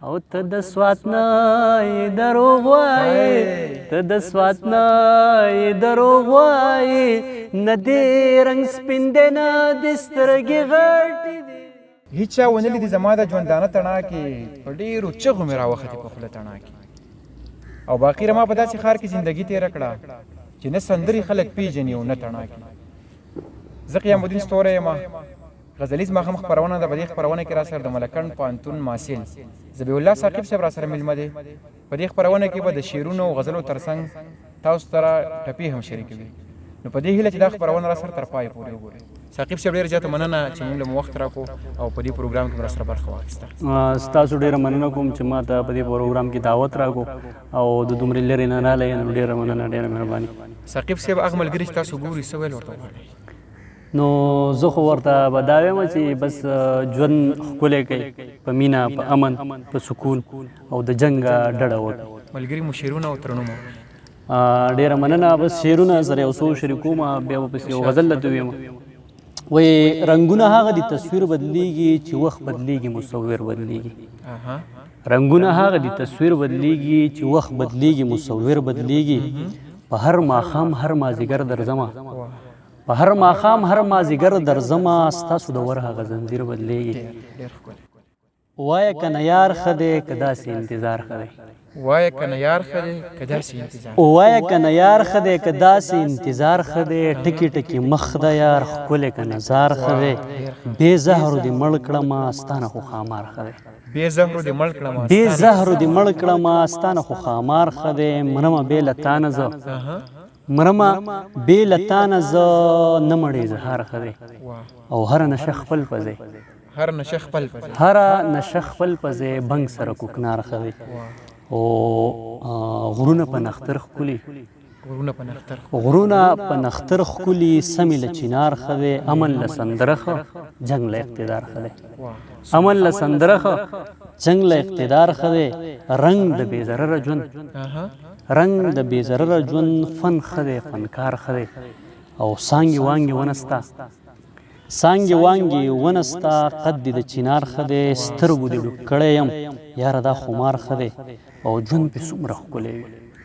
او ته د سوات نه دروغ وایې ته د سوات نه دروغ وایې نه دې رنګ سپین دی نه دې سترګې غټې دي. هیچا ونه لیدي زما د ژوندانه تڼاکې په ډېرو چغو مې راوختې په خوله تڼاکې او باقي ما په داسې ښار کې زندګي تېره کړه چې نه سندرې خلک پېژني او نه تڼاکې. زه قیام الدین ستوری یم. غزلیز ماښام خپرونه ده. په دې خپرونه کې را سره د ملکنډ پوهنتون محصل ذبیح الله ثاقب صاحب را سره میلمه دی. په دې خپرونه کې به د شعرونو او غزلو ترڅنګ تاسو سره ټپې هم شریکوي. نو په دې هیله چې دا خپرونه را سره تر پایه پورې وګورئ. ثاقب صاحب ډېره زیاته مننه چې موږ له مو وخت راکړو او په دې پروګرام کې مو را سره برخه واخیسته. ستاسو ډېره مننه کوم چې ما ته په دې پروګرام کې دعوت راکړو او د دومرې لرې نه راغلی نو ډېره مننه ډېره مهرباني. ثاقب صاحب هغه ملګري چې تاسو ګورئ څه ویل ورته غواړئ؟ نو زه خو ورته به دا وایم چې بس ژوند ښکلی کوي په مینه په امن په سکون او د جنګ ډډه وکړي. ملګري مو شعرونه او ترنمه ډېره مننه. بس شعرونه سره یو څو شریکوم بیا به پسې یو غزل درته ویم. وایي رنګونه هغه دي تصویر بدلیږي چې وخت بدلیږي مصور بدلیږي. رنګونه هغه دي تصویر بدلیږي چې وخت بدلیږي مصور بدلیږي. په هر ماښام هر مازدیګر درځمه په هر ماښام هر مازدیګر درځمه ستاسو د ور هغه زنځیر بدلیږي. وایه که نه یار ښه دی که داسې انتظار ښه دی. وایه که نه یار ښه دی که داسې انتظار. وایه که نه یار ښه دی که داسې انتظار ښه دی. ټکي ټکي مخ د یار ښکلی که نظار ښه دی. بې زهرو دې مړ کړمه ستا نه خو ښامار ښه دی. بې زهرو دې مړ کړمه بې زهرو دې مړ کړمه ستا نه خو ښامار ښه دی. مرمه بې له تا نه زه مرمه بې له تا نه زه نه مړې زهار ښه دی. او هره نشه خپل په ځای هر نشه خپل په ځای هره نشه خپل په ځای بنګ سره کوکنار ښه دی. او غرونه په نختر ښکلي غرونه په نختر ښکلي سمې له چینار ښه دی. امن له سندره ښه جنګ له اقتدار ښه دی. امن له سندره ښه جنګ له اقتدار ښه دی. رنګ د بې ضرره ژوند رنګ د بې ضرره ژوند فن ښه دی فنکار ښه دی. او سانګې وانګې ونستا سانګې وانګې ونستا قد دې د چینار ښه دی. سترګو دې ډوب کړی یم یاره دا خمار ښه دی. او ژوند پې څومره ښکلی وي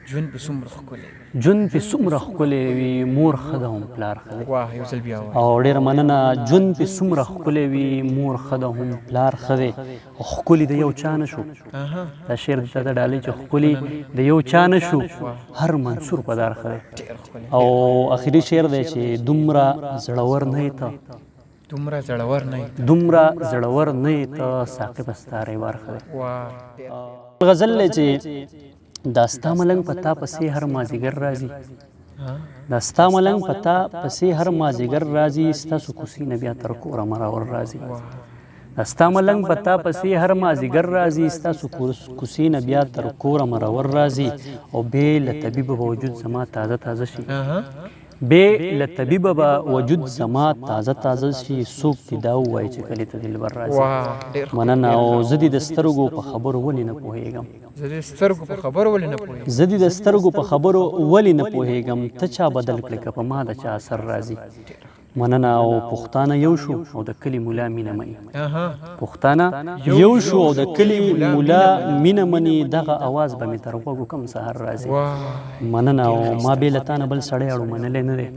ژوند پې څومره ښکلی ژوند پې څومره ښکلی وي مور ښه ده هم پلار ښه دی. یو ځل بیا او ډېره مننه. ژوند پې څومره ښکلی وي مور ښه ده هم پلار ښه دی. او ښکلي د یو چا نه شو دا شعر ته د ډالۍ چې ښکلي د یو چا نه شو هر منصور په دار ښه دی. او اخري شعر دی چې دومره زړور نه یې ته دومره زړور نه یې دومره زړور نه یې ته ثاقبه ستا ریوار ښه دی. غزل دی چې دا ستا ملنګ په تا پسې هر مازدیګر راځي دا ستا ملنګ په تا پسې هر مازدیګر راځي. ستاسو کوڅې نه بیا تر کوره مراور راځي. دا ستا ملنګ په تا پسې هر مازدیګر راځي. ستاسو کوڅې نه بیا تر کوره مراور راځي. او بې له طبیبه به وجود زما تازه تازه شي بې له طبیبه به وجود زما تازه تازه شي. څوک دې دا ووایي چې کلي ته دلبر راځي. مننه. او زه دې د سترګو په خبرو ولې نه پوهېږم زه دې د سترګو په خبرو ولې نه پوهېږم. ته چا بدل کړې که په ما د چا اثر راځي. مننه. او پښتانه یو شو او د کلي مولا مینه مني پښتانه یو شو او د کلي مولا مینه مني. دغه اواز به مې تر غوږو کم سهار راځي. مننه. او ما بې له تا نه بل سړی اړو منلی نه دی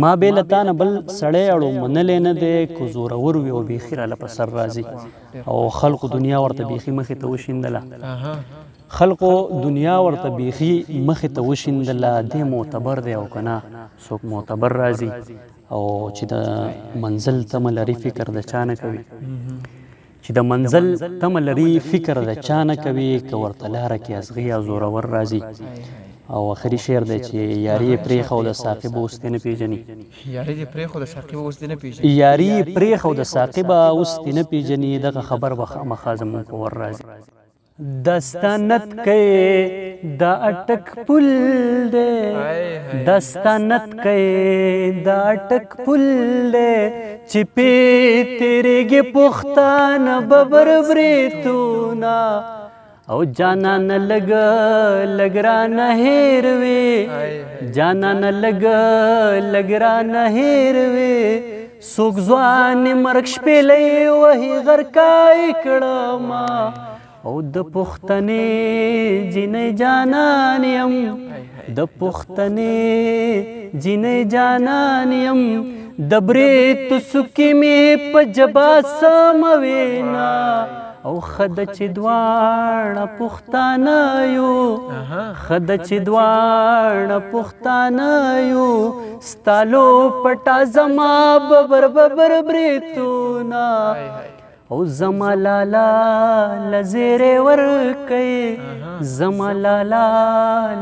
ما بې له تا نه بل سړی اړو منلی نه دی. که زورور وي او بیخي راله په سر راځي. او خلقو دنیا ورته بیخي مخې ته وشیندله خلقو دنیا ورته بیخي مخې ته وشیندله. دی معتبر دی او که نه څوک معتبر راځي. او چې د منزل تمه لري فکر د چا نه کوي چې د منزل تمه لري فکر د چا نه کوي. که ورته لاره کې ازغي یا زورور راځي. او آخري شعر دی چې یاري یې پرېښه د ساقبه اوس دې نه پېژني یاري یې پرېښه د ساقبه اوس دې نه پېژني. دغه خبر به خامخا زموږ په ور راځي. دستانت کوي دا اټک پل دی دستانت کوي دا اټک پل دی چې پې تېرېږي پښتانه ببر بریتونه. او جانان لګ لګ رانه هېر وې جانان لګ لګ رانه هېر وې. څوک ځوانې مرګ شپېلۍ وهي غرقای کړمه او د پښتنې جنې جانان یم د پښتنې جنې جانان یم د برېت سکې مې په جبا سموینا او خد چې دواړه پښتانه یو خد چې دواړه پښتانه یو ستالو پټا زما ببر ببر بریتونه او زما لالا لزیرې ورکوي زما لالا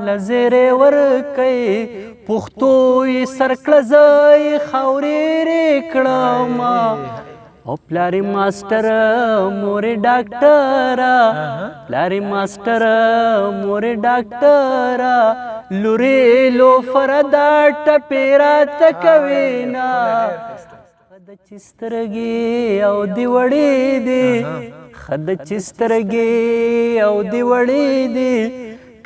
لزیرې ورکوي پښتو یې سر کړه زه یې خاورې کړم او پلاری ماسټر مورې ډاکټره پلاری ماسټر مورې ډاکټره لورې لوفر دا ټپې راته کوینا خد چې سترګې او دې وړې دي خد چې سترګې او دې وړې دي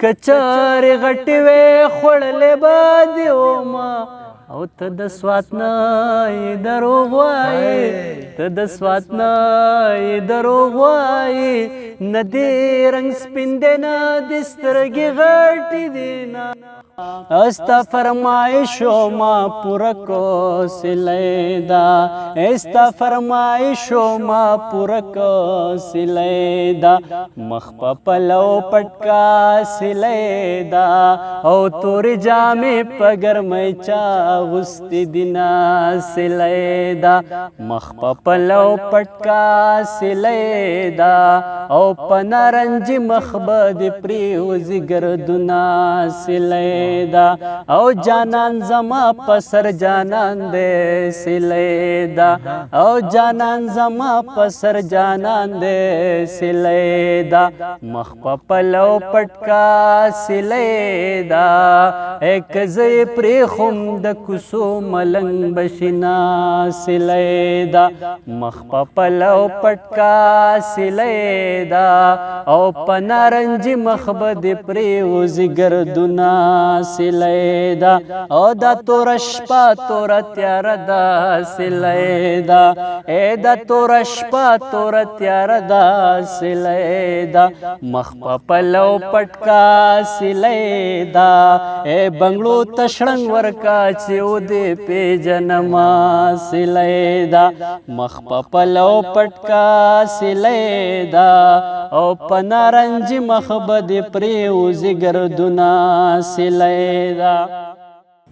کچارې غټې وې خوړلې به دې وما او ته د سوات نه یې دروغ وایې ته د سوات نه یې دروغ وایې نه دې رنګ سپین دی نه دې سترګې غټې دي نه استا فرمایشو ما پورا کو سلیدا استا فرمایشو ما پورا کو سلیدا مخ په پلو پټکا سلیدا او تور جامې په ګرمۍ چا غوستې دینا سلیدا مخ په پلو پټکا سلیدا او په نارنجي مخ به دې پریوځي ګردونه سلیدا او جانان زما پسر جانان دے سلیدا او جانان زما پسر جانان دے سلیدا مخ په پلو پټکا سلیدا ایک زی پریخم د کوسو ملنګ بشنا سلیدا مخ په پلو پټکا سلیدا او پنارنجي مخ به دې پریوځي ګردونه سلیدا او دا تور شپه تور تیار دا سلیدا اے دا تور شپه تور تیار دا سلیدا مخ په پلو پټکا سلیدا اے بنگلو تشړنګ ورکا چې و دې پیجنما سلیدا مخ په پلو پټکا سلیدا او پنارنجي مخ به دې پریوځي ګردونه سلیدا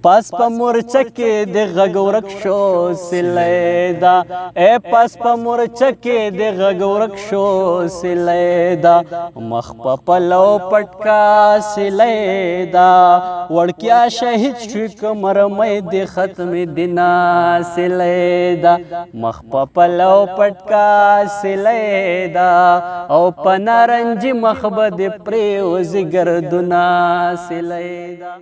پاس په مورچه کې د غږ ورک شو سلیدا اے پاس په مورچه کې د غږ ورک شو سلیدا مخ په پلو پټکا سلیدا وړکیا شهید شو کمر مې د ختم دینا سلیدا مخ په پلو پټکا سلیدا او پنارنجي مخ به د پریوځي ګردونه سلیدا